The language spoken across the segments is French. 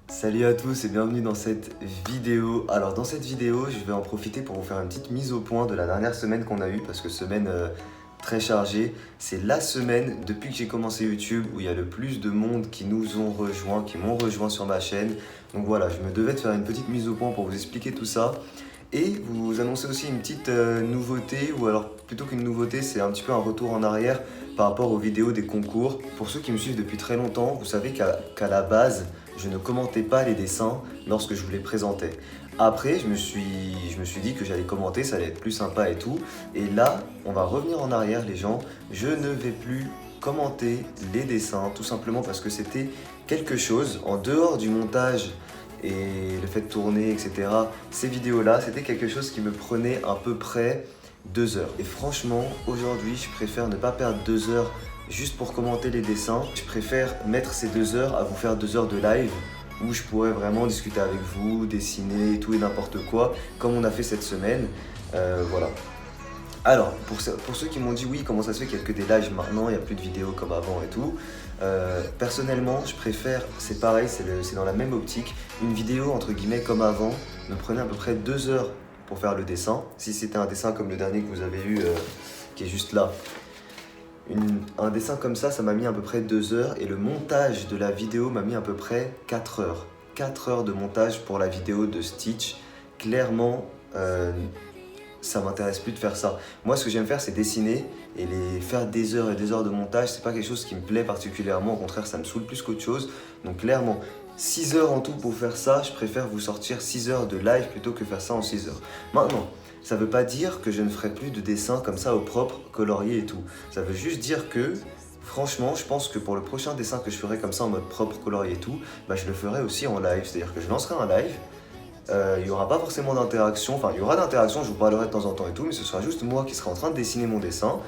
Salut à tous et bienvenue dans cette vidéo. Alors dans cette vidéo, je vais en profiter pour vous faire une petite mise au point de la dernière semaine qu'on a eue parce que semaine très chargée. C'est la semaine depuis que j'ai commencé YouTube où il y a le plus de monde qui nous ont rejoints, qui m'ont rejoint sur ma chaîne. Donc voilà, je me devais de faire une petite mise au point pour vous expliquer tout ça. Et vous annoncer aussi une petite nouveauté, ou alors plutôt qu'une nouveauté, c'est un petit peu un retour en arrière par rapport aux vidéos des concours. Pour ceux qui me suivent depuis très longtemps, vous savez qu'à la base, je ne commentais pas les dessins lorsque je vous les présentais. Après, je me suis dit que j'allais commenter, ça allait être plus sympa et tout. Et là, on va revenir en arrière les gens. Je ne vais plus commenter les dessins, tout simplement parce que c'était quelque chose en dehors du montage et le fait de tourner, etc. Ces vidéos-là, c'était quelque chose qui me prenait à peu près 2 heures. Et franchement, aujourd'hui, je préfère ne pas perdre 2 heures juste pour commenter les dessins. Je préfère mettre ces 2 heures à vous faire 2 heures de live où je pourrais vraiment discuter avec vous, dessiner tout et n'importe quoi, comme on a fait cette semaine. Voilà. Alors, pour ceux qui m'ont dit oui, comment ça se fait qu'il n'y a que des lives maintenant, il n'y a plus de vidéos comme avant et tout. Personnellement, je préfère, c'est pareil, c'est dans la même optique. Une vidéo entre guillemets comme avant me prenait à peu près 2 heures pour faire le dessin. Si c'était un dessin comme le dernier que vous avez eu, qui est juste là. Un dessin comme ça m'a mis à peu près 2 heures et le montage de la vidéo m'a mis à peu près 4 heures. 4 heures de montage pour la vidéo de Stitch. Clairement, ça m'intéresse plus de faire ça. Moi, ce que j'aime faire, c'est dessiner et faire des heures et des heures de montage. C'est pas quelque chose qui me plaît particulièrement. Au contraire, ça me saoule plus qu'autre chose. Donc, clairement, 6 heures en tout pour faire ça. Je préfère vous sortir 6 heures de live plutôt que faire ça en 6 heures. Maintenant, ça veut pas dire que je ne ferai plus de dessins comme ça au propre, colorié et tout. Ça veut juste dire que, franchement, je pense que pour le prochain dessin que je ferai comme ça en mode propre, colorié et tout, bah, je le ferai aussi en live. C'est-à-dire que je lancerai un live. Il n'y aura pas forcément d'interaction, enfin il y aura d'interaction, je vous parlerai de temps en temps et tout, mais ce sera juste moi qui serai en train de dessiner mon dessin.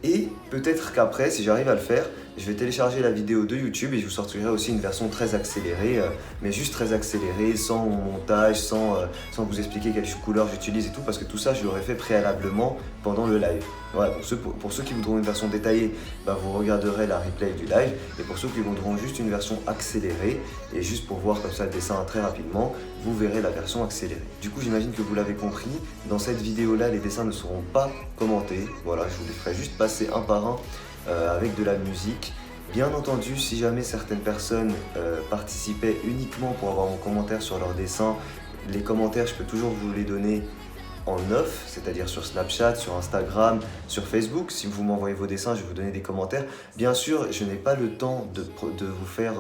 Et peut-être qu'après, si j'arrive à le faire, je vais télécharger la vidéo de YouTube et je vous sortirai aussi une version très accélérée, mais juste très accélérée, sans montage, sans vous expliquer quelle couleur j'utilise et tout, parce que tout ça, je l'aurais fait préalablement pendant le live. Voilà, pour ceux qui voudront une version détaillée, bah, vous regarderez la replay du live, et pour ceux qui voudront juste une version accélérée, et juste pour voir comme ça le dessin très rapidement, vous verrez la version accélérée. Du coup, j'imagine que vous l'avez compris, dans cette vidéo-là, les dessins ne seront pas commentés. Voilà, je vous les ferai juste passer un par un avec de la musique. Bien entendu, si jamais certaines personnes participaient uniquement pour avoir mon commentaire sur leur dessin, les commentaires, je peux toujours vous les donner en off, c'est-à-dire sur Snapchat, sur Instagram, sur Facebook. Si vous m'envoyez vos dessins, je vais vous donner des commentaires. Bien sûr, je n'ai pas le temps de vous faire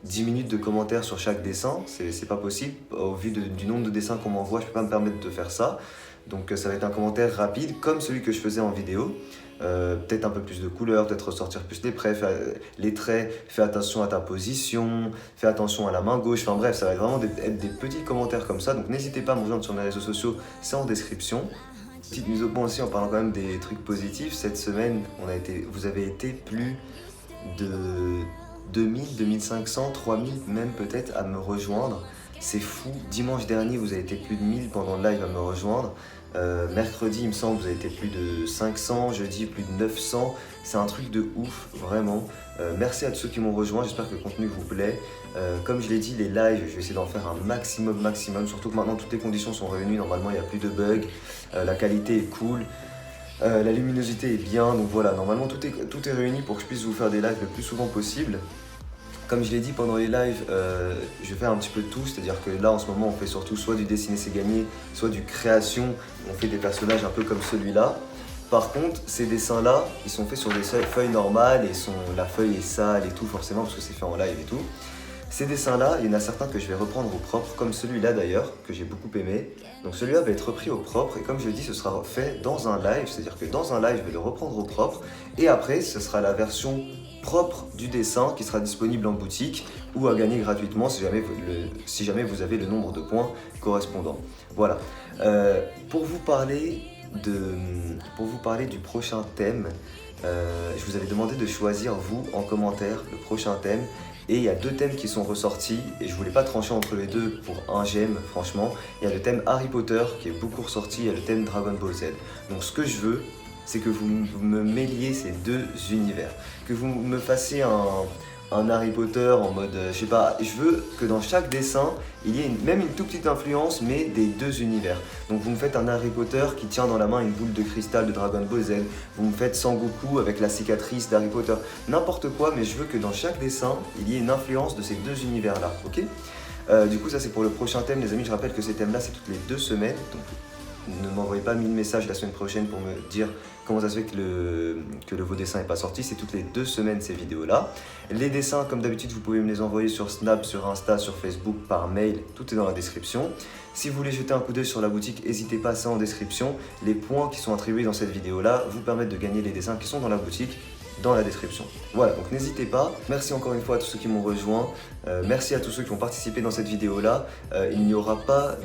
10 minutes de commentaires sur chaque dessin, c'est pas possible. Au vu du nombre de dessins qu'on m'envoie, je ne peux pas me permettre de faire ça. Donc ça va être un commentaire rapide, comme celui que je faisais en vidéo. Peut-être un peu plus de couleurs, peut-être ressortir plus les traits, fais attention à ta position, fais attention à la main gauche, enfin bref, ça va vraiment être des petits commentaires comme ça, donc n'hésitez pas à me rejoindre sur mes réseaux sociaux, c'est en description. Petite mise au point aussi en parlant quand même des trucs positifs, cette semaine vous avez été plus de 2000, 2500, 3000 même peut-être à me rejoindre. C'est fou, dimanche dernier vous avez été plus de 1000 pendant le live à me rejoindre. Mercredi il me semble vous avez été plus de 500, jeudi plus de 900. C'est un truc de ouf, vraiment. Merci à tous ceux qui m'ont rejoint, j'espère que le contenu vous plaît. Comme je l'ai dit, les lives, je vais essayer d'en faire un maximum. Surtout que maintenant toutes les conditions sont réunies, normalement il n'y a plus de bugs. La qualité est cool. La luminosité est bien, donc voilà, normalement tout est réuni pour que je puisse vous faire des lives le plus souvent possible. Comme je l'ai dit pendant les lives, je vais faire un petit peu de tout, c'est-à-dire que là en ce moment on fait surtout soit du dessiner c'est gagné, soit du création, on fait des personnages un peu comme celui-là. Par contre, ces dessins-là, ils sont faits sur des feuilles normales et la feuille est sale et tout forcément parce que c'est fait en live et tout. Ces dessins-là, il y en a certains que je vais reprendre au propre, comme celui-là d'ailleurs, que j'ai beaucoup aimé. Donc celui-là va être repris au propre et comme je le dis, ce sera fait dans un live, c'est-à-dire que dans un live, je vais le reprendre au propre et après, ce sera la version propre du dessin qui sera disponible en boutique ou à gagner gratuitement si jamais vous avez le nombre de points correspondant. Voilà. Pour vous parler du prochain thème, je vous avais demandé de choisir vous en commentaire le prochain thème. Et il y a 2 thèmes qui sont ressortis et je voulais pas trancher entre les deux pour un j'aime, franchement. Il y a le thème Harry Potter qui est beaucoup ressorti, il y a le thème Dragon Ball Z. Donc ce que je veux, c'est que vous me mêliez ces 2 univers, que vous me fassiez un Harry Potter en mode, je sais pas, je veux que dans chaque dessin, il y ait même une toute petite influence, mais des deux univers. Donc vous me faites un Harry Potter qui tient dans la main une boule de cristal de Dragon Ball Z, vous me faites Sangoku avec la cicatrice d'Harry Potter, n'importe quoi, mais je veux que dans chaque dessin, il y ait une influence de ces deux univers-là, ok? Du coup, ça c'est pour le prochain thème, les amis. Je rappelle que ces thèmes-là, c'est toutes les 2 semaines. Donc, ne m'envoyez pas 1000 messages la semaine prochaine pour me dire comment ça se fait que le vos dessins n'est pas sorti. C'est toutes les 2 semaines ces vidéos-là. Les dessins, comme d'habitude, vous pouvez me les envoyer sur Snap, sur Insta, sur Facebook, par mail. Tout est dans la description. Si vous voulez jeter un coup d'œil sur la boutique, n'hésitez pas, c'est en description. Les points qui sont attribués dans cette vidéo-là vous permettent de gagner les dessins qui sont dans la boutique, dans la description. Voilà, donc n'hésitez pas. Merci encore une fois à tous ceux qui m'ont rejoint. Merci à tous ceux qui ont participé dans cette vidéo-là. Il n'y aura pas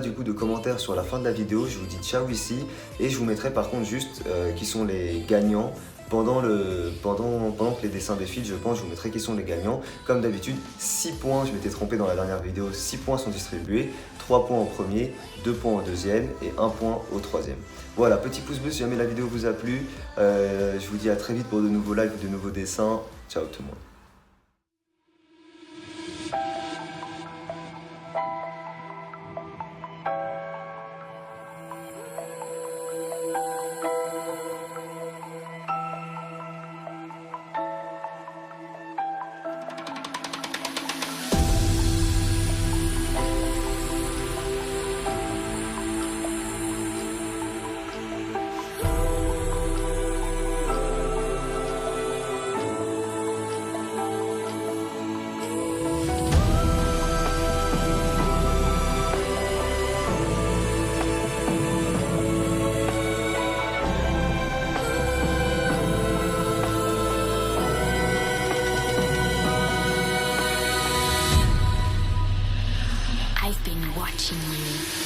du coup de commentaires sur la fin de la vidéo. Je vous dis ciao ici et je vous mettrai par contre juste qui sont les gagnants. Pendant que les dessins défilent, je pense, je vous mettrai qui sont les gagnants. Comme d'habitude, 6 points, je m'étais trompé dans la dernière vidéo, 6 points sont distribués, 3 points au premier, 2 points au deuxième et 1 point au troisième. Voilà, petit pouce bleu si jamais la vidéo vous a plu. Je vous dis à très vite pour de nouveaux lives, de nouveaux dessins. Ciao tout le monde. I've been watching you.